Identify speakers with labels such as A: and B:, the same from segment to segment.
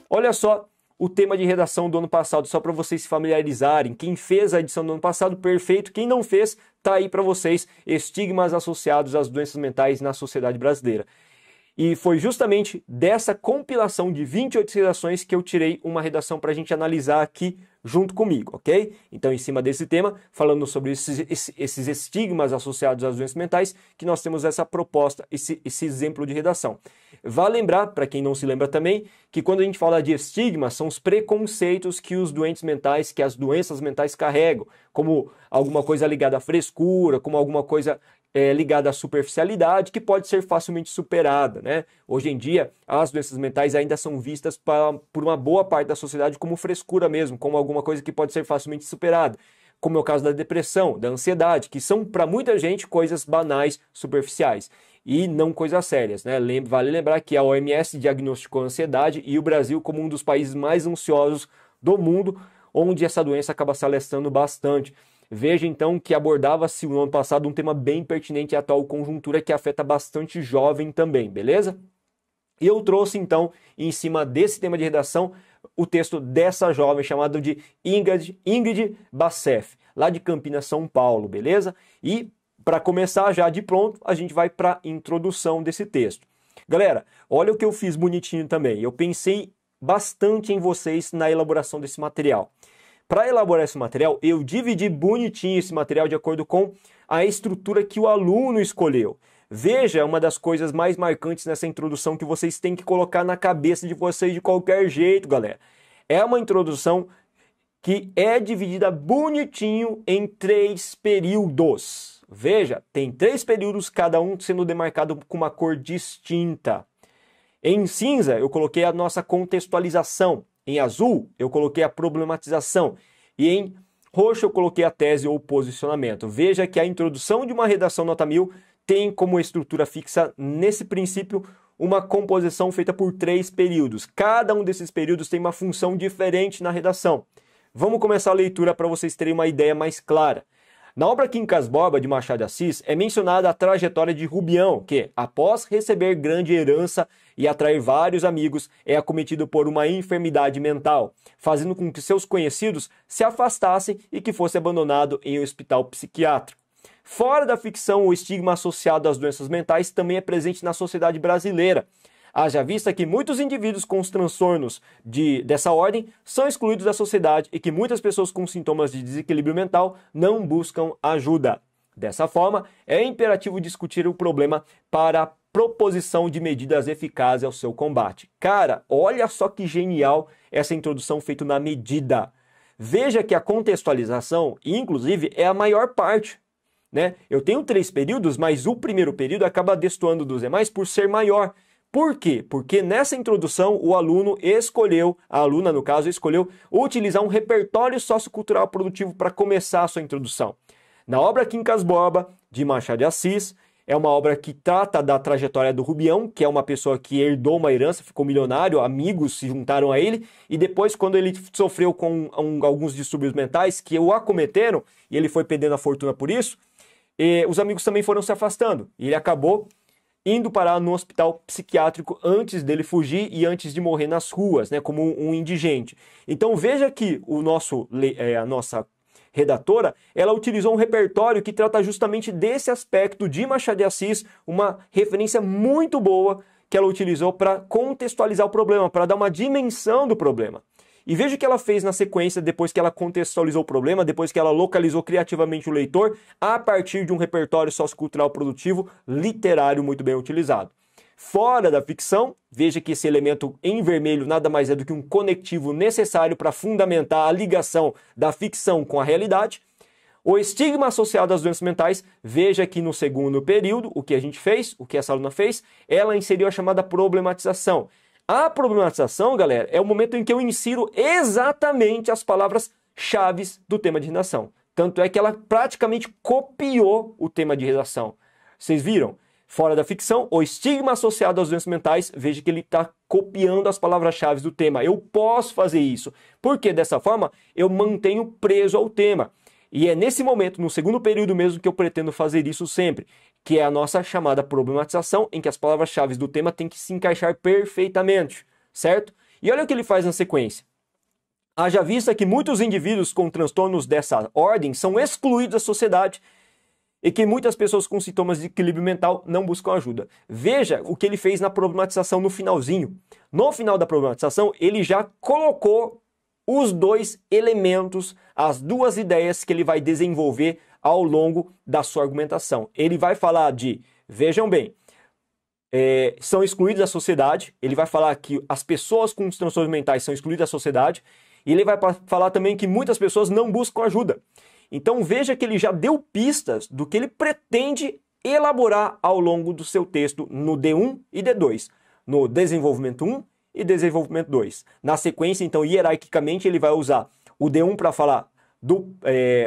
A: Olha só o tema de redação do ano passado, só para vocês se familiarizarem. Quem fez a edição do ano passado, perfeito. Quem não fez, tá aí para vocês. Estigmas associados às doenças mentais na sociedade brasileira. E foi justamente dessa compilação de 28 redações que eu tirei uma redação para a gente analisar aqui junto comigo, ok? Então, em cima desse tema, falando sobre esses estigmas associados às doenças mentais, que nós temos essa proposta, esse exemplo de redação. Vale lembrar, para quem não se lembra também, que quando a gente fala de estigmas, são os preconceitos que os doentes mentais, que as doenças mentais carregam, como alguma coisa ligada à frescura, como alguma coisa ligada à superficialidade, que pode ser facilmente superada, né? Hoje em dia, as doenças mentais ainda são vistas por uma boa parte da sociedade como frescura mesmo, como alguma coisa que pode ser facilmente superada, como é o caso da depressão, da ansiedade, que são para muita gente coisas banais, superficiais e não coisas sérias, né? Vale lembrar que a OMS diagnosticou a ansiedade e o Brasil como um dos países mais ansiosos do mundo, onde essa doença acaba se alastrando bastante. Veja então que abordava-se no ano passado um tema bem pertinente à atual conjuntura que afeta bastante jovem também, beleza? E eu trouxe então, em cima desse tema de redação, o texto dessa jovem chamada de Ingrid Bassef, lá de Campinas, São Paulo, beleza? E para começar já de pronto, a gente vai para a introdução desse texto. Galera, olha o que eu fiz bonitinho também. Eu pensei bastante em vocês na elaboração desse material. Para elaborar esse material, eu dividi bonitinho esse material de acordo com a estrutura que o aluno escolheu. Veja, uma das coisas mais marcantes nessa introdução que vocês têm que colocar na cabeça de vocês de qualquer jeito, galera. É uma introdução que é dividida bonitinho em 3 períodos. Veja, tem 3 períodos, cada um sendo demarcado com uma cor distinta. Em cinza, eu coloquei a nossa contextualização. Em azul, eu coloquei a problematização. E em roxo, eu coloquei a tese ou posicionamento. Veja que a introdução de uma redação nota 1000 tem como estrutura fixa, nesse princípio, uma composição feita por 3 períodos. Cada um desses períodos tem uma função diferente na redação. Vamos começar a leitura para vocês terem uma ideia mais clara. Na obra Quincas Borba, de Machado de Assis, é mencionada a trajetória de Rubião, que, após receber grande herança e atrair vários amigos, é acometido por uma enfermidade mental, fazendo com que seus conhecidos se afastassem e que fosse abandonado em um hospital psiquiátrico. Fora da ficção, o estigma associado às doenças mentais também é presente na sociedade brasileira. Haja vista que muitos indivíduos com os transtornos dessa ordem são excluídos da sociedade e que muitas pessoas com sintomas de desequilíbrio mental não buscam ajuda. Dessa forma, é imperativo discutir o problema para a proposição de medidas eficazes ao seu combate. Cara, olha só que genial essa introdução feita na medida. Veja que a contextualização, inclusive, é a maior parte. Né? Eu tenho 3 períodos, mas o primeiro período acaba destoando dos demais por ser maior. Por quê? Porque nessa introdução o aluno escolheu, a aluna no caso, escolheu utilizar um repertório sociocultural produtivo para começar a sua introdução. Na obra Quincas Borba, de Machado de Assis, é uma obra que trata da trajetória do Rubião, que é uma pessoa que herdou uma herança, ficou milionário, amigos se juntaram a ele, e depois quando ele sofreu com alguns distúrbios mentais que o acometeram, e ele foi perdendo a fortuna por isso, os amigos também foram se afastando, e ele acabou indo parar no hospital psiquiátrico antes dele fugir e antes de morrer nas ruas, né, como um indigente. Então veja que a nossa redatora, ela utilizou um repertório que trata justamente desse aspecto de Machado de Assis, uma referência muito boa que ela utilizou para contextualizar o problema, para dar uma dimensão do problema. E veja o que ela fez na sequência, depois que ela contextualizou o problema, depois que ela localizou criativamente o leitor, a partir de um repertório sociocultural produtivo literário muito bem utilizado. Fora da ficção, veja que esse elemento em vermelho nada mais é do que um conectivo necessário para fundamentar a ligação da ficção com a realidade. O estigma associado às doenças mentais, veja que no segundo período, o que a gente fez, o que essa aluna fez, ela inseriu a chamada problematização. A problematização, galera, é o momento em que eu insiro exatamente as palavras-chave do tema de redação. Tanto é que ela praticamente copiou o tema de redação. Vocês viram? Fora da ficção, o estigma associado às doenças mentais, veja que ele está copiando as palavras-chave do tema. Eu posso fazer isso, porque dessa forma eu mantenho preso ao tema. E é nesse momento, no segundo período mesmo, que eu pretendo fazer isso sempre, que é a nossa chamada problematização, em que as palavras-chave do tema têm que se encaixar perfeitamente, certo? E olha o que ele faz na sequência. Haja vista que muitos indivíduos com transtornos dessa ordem são excluídos da sociedade e que muitas pessoas com sintomas de equilíbrio mental não buscam ajuda. Veja o que ele fez na problematização no finalzinho. No final da problematização, ele já colocou os dois elementos, as duas ideias que ele vai desenvolver ao longo da sua argumentação. Ele vai falar de, vejam bem, são excluídos da sociedade, ele vai falar que as pessoas com transtornos mentais são excluídas da sociedade, e ele vai falar também que muitas pessoas não buscam ajuda. Então veja que ele já deu pistas do que ele pretende elaborar ao longo do seu texto no D1 e D2, no desenvolvimento 1 e desenvolvimento 2. Na sequência, então, hierarquicamente, ele vai usar o D1 para falar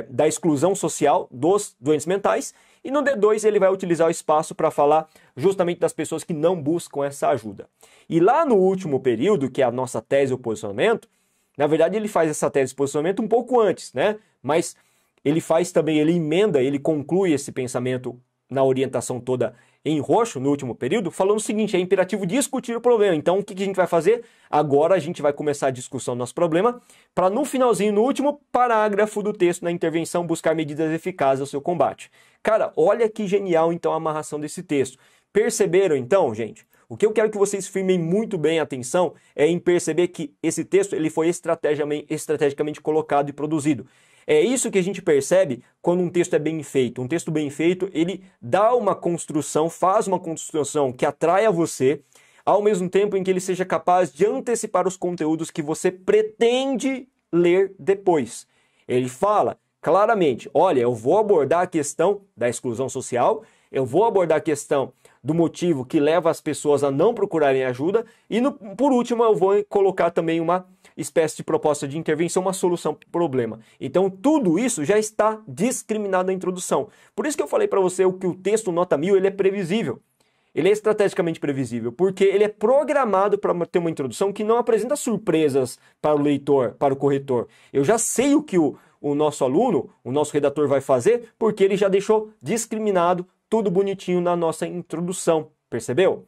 A: da exclusão social dos doentes mentais, e no D2 ele vai utilizar o espaço para falar justamente das pessoas que não buscam essa ajuda. E lá no último período, que é a nossa tese ou posicionamento, na verdade ele faz essa tese e posicionamento um pouco antes, né? Mas ele faz também, ele emenda, ele conclui esse pensamento na orientação toda em roxo, no último período, falando o seguinte: é imperativo discutir o problema. Então, o que a gente vai fazer? Agora a gente vai começar a discussão do nosso problema, para no finalzinho, no último parágrafo do texto, na intervenção, buscar medidas eficazes ao seu combate. Cara, olha que genial, então, a amarração desse texto. Perceberam, então, gente? O que eu quero que vocês firmem muito bem a atenção é em perceber que esse texto ele foi estrategicamente colocado e produzido. É isso que a gente percebe quando um texto é bem feito. Um texto bem feito, ele dá uma construção, faz uma construção que atrai a você, ao mesmo tempo em que ele seja capaz de antecipar os conteúdos que você pretende ler depois. Ele fala claramente: olha, eu vou abordar a questão da exclusão social, eu vou abordar a questão do motivo que leva as pessoas a não procurarem ajuda e, por último, eu vou colocar também uma espécie de proposta de intervenção, uma solução para o problema. Então, tudo isso já está discriminado na introdução. Por isso que eu falei para você que o texto nota 1000 ele é previsível. Ele é estrategicamente previsível, porque ele é programado para ter uma introdução que não apresenta surpresas para o leitor, para o corretor. Eu já sei o que o nosso aluno, o nosso redator vai fazer, porque ele já deixou discriminado tudo bonitinho na nossa introdução, percebeu?